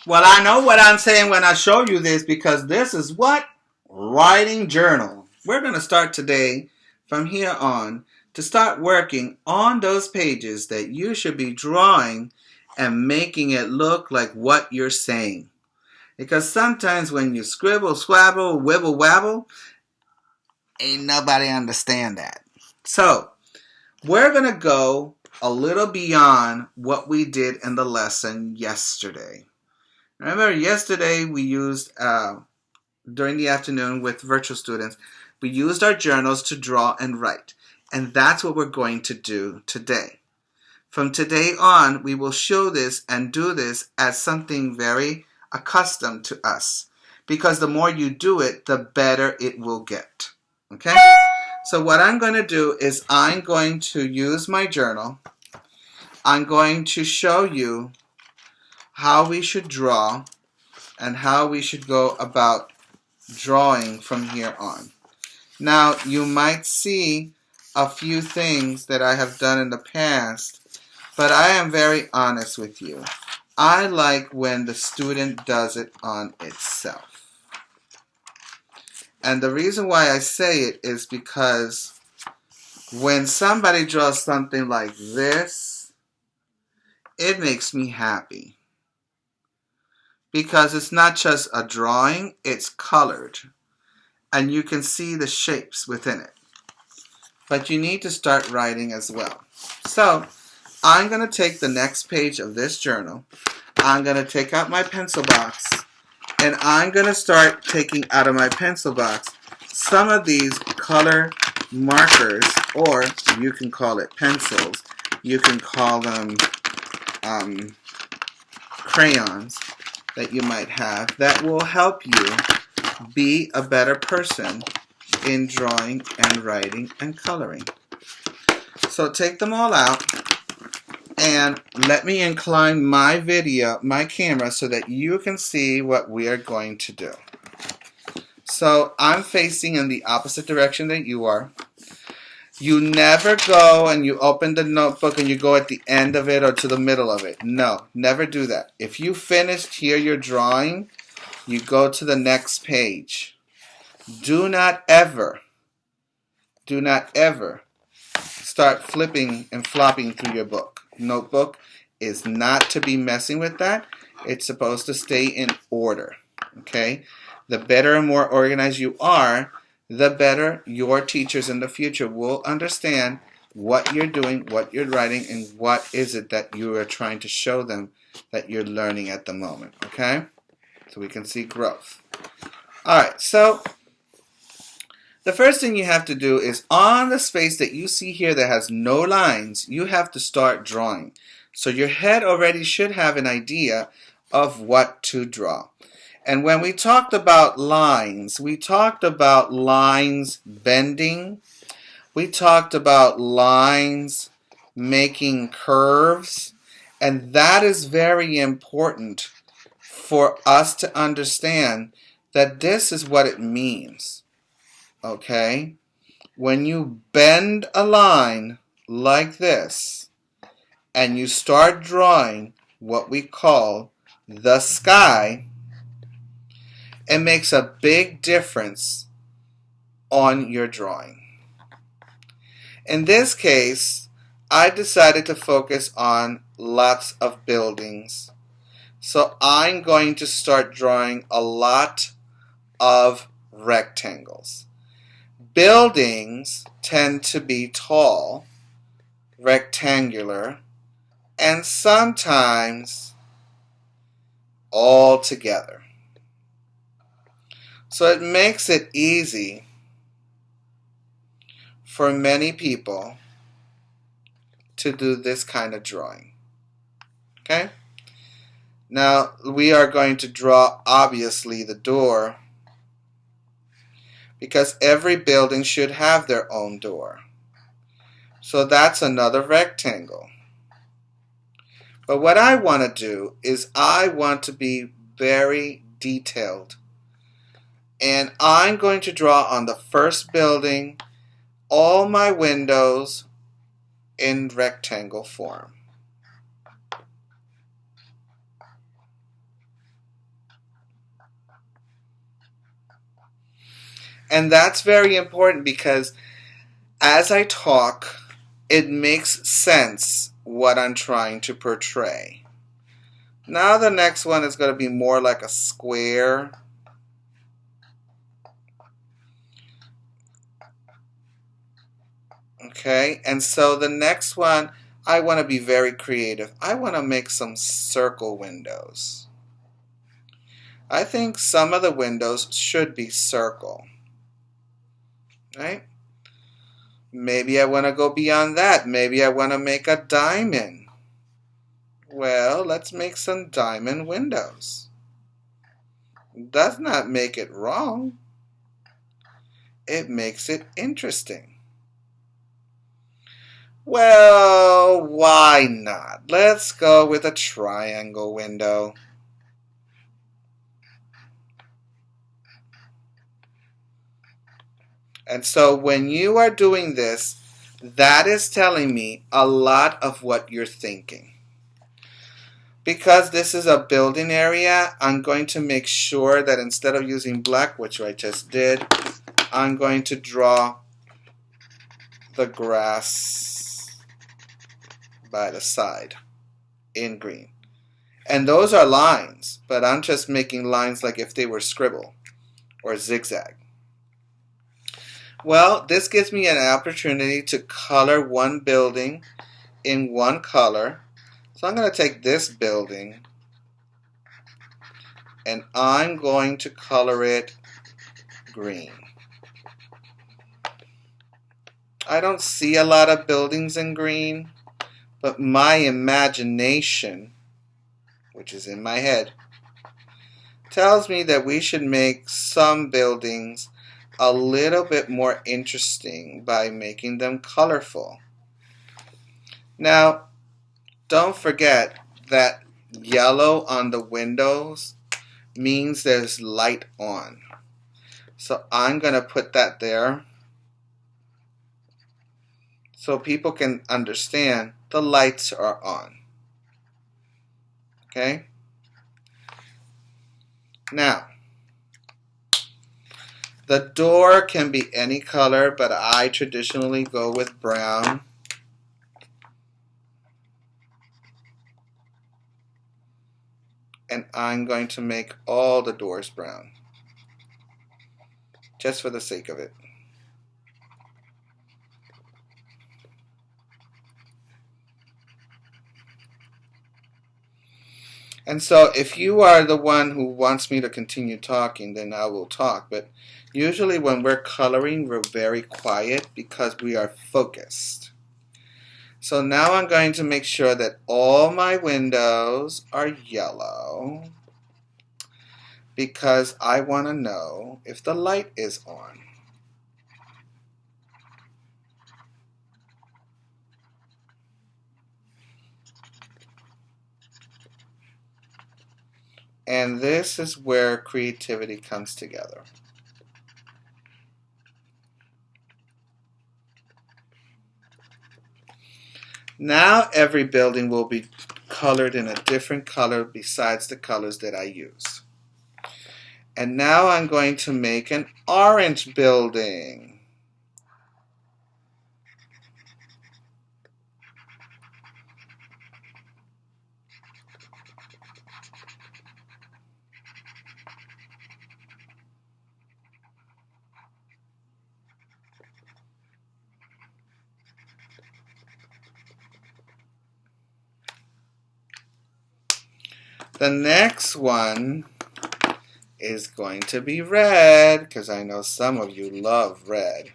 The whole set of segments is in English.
Well, I know what I'm saying when I show you this because this is what? Writing journal. We're going to start today from here on to start working on those pages that you should be drawing and making it look like what you're saying. Because sometimes when you scribble, swabble, wibble, wabble, ain't nobody understand that. So, we're going to go a little beyond what we did in the lesson yesterday. Remember, yesterday we used, during the afternoon with virtual students, we used our journals to draw and write. And that's what we're going to do today. From today on, we will show this and do this as something very accustomed to us. Because the more you do it, the better it will get. Okay? So what I'm going to do is I'm going to use my journal. I'm going to show you how we should draw and how we should go about drawing from here on. Now, you might see a few things that I have done in the past, but I am very honest with you. I like when the student does it on itself. And the reason why I say it is because when somebody draws something like this, it makes me happy. Because it's not just a drawing, it's colored. And you can see the shapes within it. But you need to start writing as well. So, I'm going to take the next page of this journal. I'm going to take out my pencil box. And I'm going to start taking out of my pencil box some of these color markers, or you can call it pencils. You can call them crayons that you might have that will help you be a better person in drawing and writing and coloring. So take them all out and let me incline my camera so that you can see what we are going to do. So I'm facing in the opposite direction that you are. You never go and you open the notebook and you go at the end of it or to the middle of it. No, never do that. If you finished here your drawing, you go to the next page. Do not ever start flipping and flopping through your notebook is not to be messing with that. It's supposed to stay in order. Okay? The better and more organized you are, the better your teachers in the future will understand what you're doing, what you're writing, and what is it that you are trying to show them that you're learning at the moment. Okay? So we can see growth. Alright, so the first thing you have to do is on the space that you see here that has no lines, you have to start drawing. So your head already should have an idea of what to draw. And when we talked about lines, we talked about lines bending. We talked about lines making curves. And that is very important for us to understand that this is what it means. Okay? When you bend a line like this and you start drawing what we call the sky, it makes a big difference on your drawing. In this case, I decided to focus on lots of buildings. So I'm going to start drawing a lot of rectangles. Buildings tend to be tall, rectangular, and sometimes all together. So it makes it easy for many people to do this kind of drawing. Okay? Now we are going to draw obviously the door because every building should have their own door. So that's another rectangle. But what I want to do is I want to be very detailed. And I'm going to draw on the first building all my windows in rectangle form. And that's very important because as I talk, it makes sense what I'm trying to portray. Now the next one is going to be more like a square. Okay, and so the next one, I want to be very creative. I want to make some circle windows. I think some of the windows should be circle. Right? Maybe I want to go beyond that. Maybe I want to make a diamond. Well, let's make some diamond windows. Does not make it wrong. It makes it interesting. Well, why not? Let's go with a triangle window. And so when you are doing this, that is telling me a lot of what you're thinking. Because this is a building area, I'm going to make sure that instead of using black, which I just did, I'm going to draw the grass by the side in green. And those are lines, but I'm just making lines like if they were scribble or zigzag. Well, this gives me an opportunity to color one building in one color. So I'm going to take this building and I'm going to color it green. I don't see a lot of buildings in green, but my imagination, which is in my head, tells me that we should make some buildings a little bit more interesting by making them colorful. Now, don't forget that yellow on the windows means there's light on. So I'm going to put that there so people can understand the lights are on. Okay? Now, the door can be any color, but I traditionally go with brown. And I'm going to make all the doors brown, just for the sake of it. And so if you are the one who wants me to continue talking, then I will talk. But usually when we're coloring, we're very quiet because we are focused. So now I'm going to make sure that all my windows are yellow because I want to know if the light is on. And this is where creativity comes together. Now every building will be colored in a different color besides the colors that I use. And now I'm going to make an orange building. The next one is going to be red, because I know some of you love red.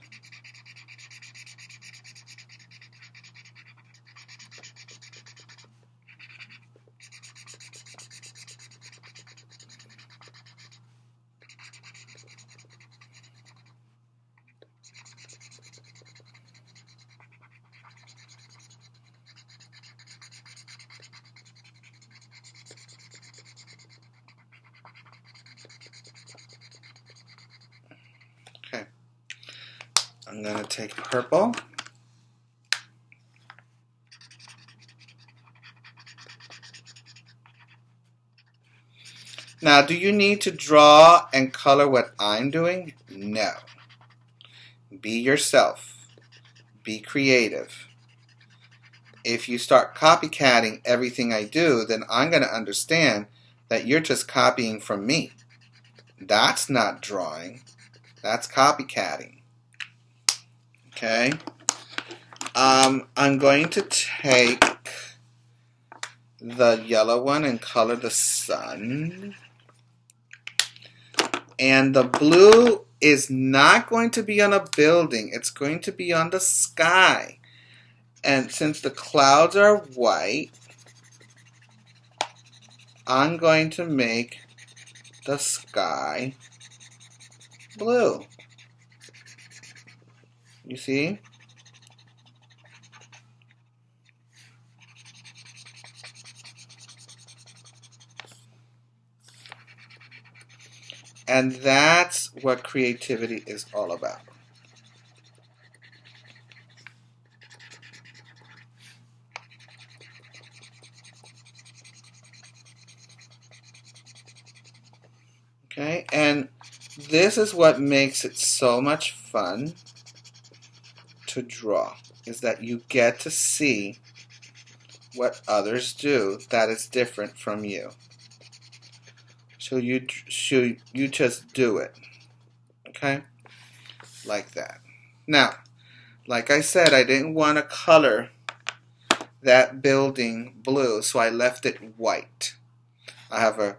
Okay, I'm going to take purple. Now, do you need to draw and color what I'm doing? No. Be yourself. Be creative. If you start copycatting everything I do, then I'm going to understand that you're just copying from me. That's not drawing. That's copycatting. Okay? I'm going to take the yellow one and color the sun. And the blue is not going to be on a building. It's going to be on the sky. And since the clouds are white, I'm going to make the sky blue. You see? And that's what creativity is all about. Okay, and this is what makes it so much fun to draw, is that you get to see what others do that is different from you. So you just do it, okay, like that. Now, like I said, I didn't want to color that building blue, so I left it white. I have a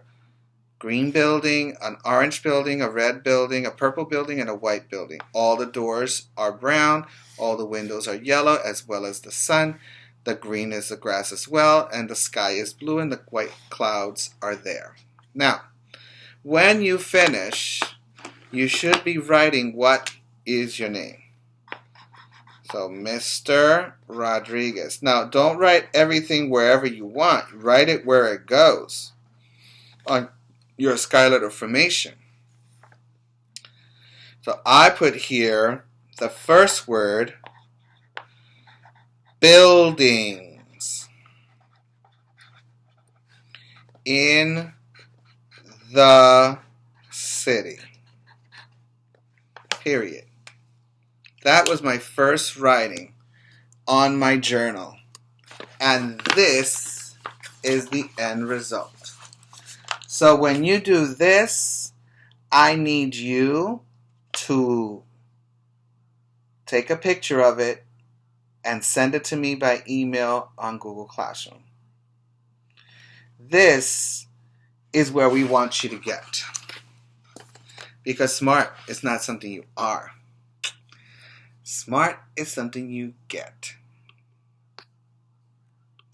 green building, an orange building, a red building, a purple building, and a white building. All the doors are brown, all the windows are yellow, as well as the sun. The green is the grass as well, and the sky is blue, and the white clouds are there. Now, when you finish, you should be writing what is your name. So, Mr. Rodriguez. Now, don't write everything wherever you want. Write it where it goes on your skylight formation. So, I put here the first word, buildings, in the city. Period. That was my first writing on my journal. And this is the end result. So when you do this, I need you to take a picture of it and send it to me by email on Google Classroom. This is where we want you to get. Because smart is not something you are. Smart is something you get.